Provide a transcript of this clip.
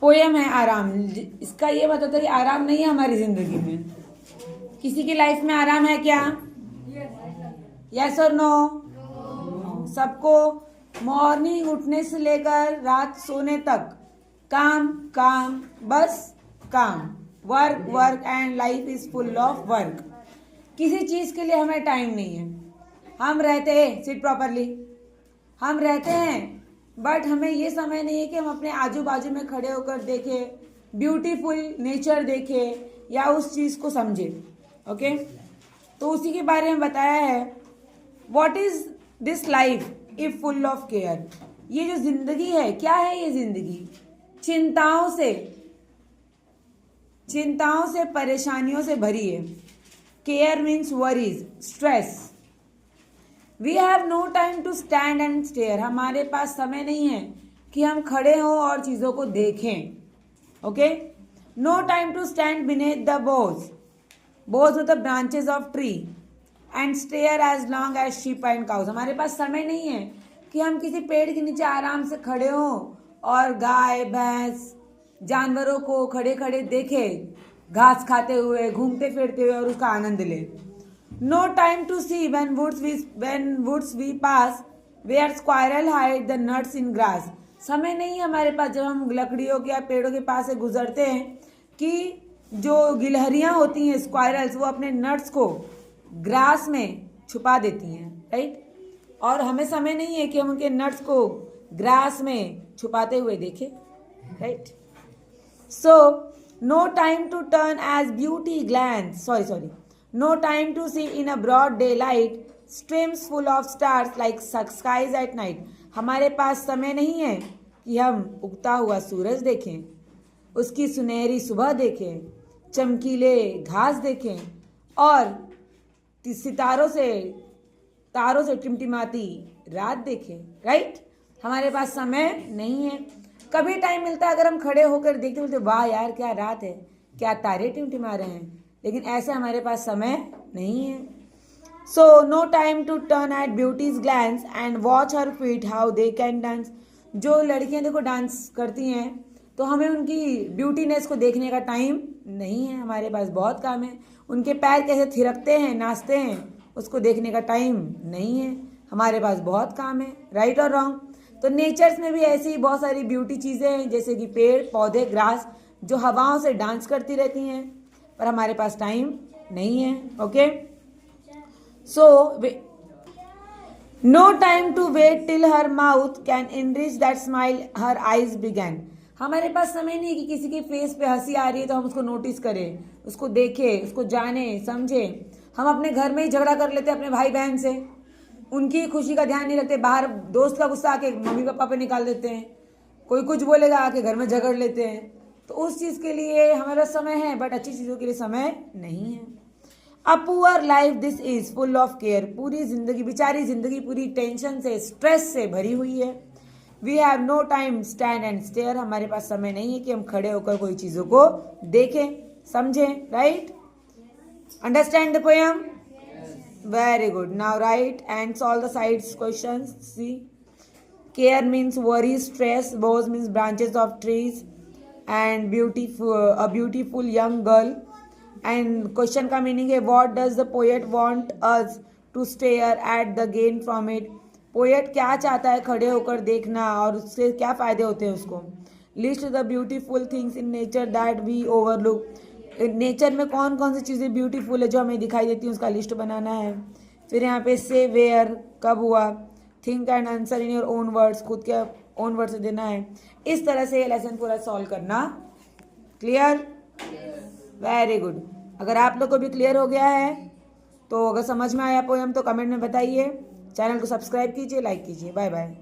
Poem है आराम। इसका ये बताता है कि आराम नहीं है हमारी जिंदगी में। किसी की लाइफ में आराम है क्या? यस और नो? सबको मॉर्निंग उठने से लेकर रात सोने तक काम काम बस काम, work work and life is full of work. किसी चीज के लिए हमें टाइम नहीं है। हम रहते हैं, सिट प्रॉपरली, हम रहते हैं बट हमें ये समय नहीं है कि हम अपने आजू बाजू में खड़े होकर देखें, ब्यूटीफुल नेचर देखें या उस चीज को समझें। ओके, तो उसी के बारे में बताया है। What is this life if full of care. ये जो जिंदगी है, क्या है ये जिंदगी? चिंताओं से परेशानियों से भरी है। Care means worries, stress. We have no time to stand and stare. हमारे पास समय नहीं है कि हम खड़े हों और चीजों को देखें। Okay, no time to stand beneath the boughs मतलब branches of tree and stare as long as sheep and cows. हमारे पास समय नहीं है कि हम किसी पेड़ के नीचे आराम से खड़े हों और गाय भैंस जानवरों को खड़े खड़े देखें, घास खाते हुए, घूमते फिरते हुए और उसका आनंद लें। No time to see when woods we pass where squirrel hide the nuts in grass। समय नहीं है हमारे पास जब हम लकड़ियों के या पेड़ों के पास से गुजरते हैं कि जो गिलहरियां होती हैं, स्क्वायरल्स, वो अपने नट्स को ग्रास में छुपा देती हैं, राइट। और हमें समय नहीं है कि हम उनके नट्स को ग्रास में छुपाते हुए देखें, right. So no time to turn as beauty glance No time to see in a broad daylight streams full of stars like skies at night। हमारे पास समय नहीं है कि हम उगता हुआ सूरज देखें, उसकी सुनहरी सुबह देखें, चमकीले घास देखें और तारों से टिमटिमाती रात देखें, राइट। हमारे पास समय नहीं है। कभी टाइम मिलता है अगर हम खड़े होकर देखते बोलते वाह यार क्या रात है, क्या तारे टिमटिमा रहे हैं, लेकिन ऐसे हमारे पास समय नहीं है। So no time to turn at beauty's glance and watch her feet how they can dance. जो लड़कियां देखो डांस करती हैं तो हमें उनकी ब्यूटीनेस को देखने का टाइम नहीं है। हमारे पास बहुत काम है। उनके पैर कैसे थिरकते हैं, नाचते हैं, उसको देखने का टाइम नहीं है। हमारे पास बहुत काम है, राइट और रॉन्ग। तो नेचर्स में भी ऐसी बहुत सारी ब्यूटी चीज़ें हैं जैसे कि पेड़ पौधे, ग्रास, जो हवाओं से डांस करती रहती हैं, पर हमारे पास टाइम नहीं है। Okay, so no time to wait till her mouth can enrich that smile her eyes began. हमारे पास समय नहीं है कि किसी के फेस पे हंसी आ रही है तो हम उसको नोटिस करें, उसको देखें, उसको जाने समझे। हम अपने घर में ही झगड़ा कर लेते हैं अपने भाई बहन से, उनकी खुशी का ध्यान नहीं रखते। बाहर दोस्त का गुस्सा आके मम्मी पापा पे निकाल देते हैं, कोई कुछ बोलेगा आके घर में झगड़ लेते हैं। तो उस चीज़ के लिए हमारा समय है बट अच्छी चीज़ों के लिए समय नहीं है। A poor life this is full of care. पूरी जिंदगी, बेचारी जिंदगी पूरी टेंशन से, स्ट्रेस से भरी हुई है। We have no time stand and stare. हमारे पास समय नहीं है कि हम खड़े होकर कोई चीज़ों को देखें, समझें, right. Understand the poem? Very good. Now write and solve the sides questions. See, care means worry, stress, boughs means branches of trees and a beautiful young girl। and question का meaning है what does the poet want us to stare at the gain from it। Poet क्या चाहता है खड़े होकर देखना और उससे क्या फायदे होते हैं उसको। List the beautiful things in nature that we overlook. Nature में कौन कौन सी चीज़ें ब्यूटीफुल है जो हमें दिखाई देती हैं, उसका लिस्ट बनाना है। फिर यहाँ पे से, वेयर, कब हुआ, think and answer in your own words, खुद के ओन वर्ड से देना है। इस तरह से ये लेसन पूरा सॉल्व करना। क्लियर? Very good. अगर आप लोग को भी क्लियर हो गया है तो अगर समझ में आया पोयम तो कमेंट में बताइए। चैनल को सब्सक्राइब कीजिए, लाइक कीजिए। Bye bye.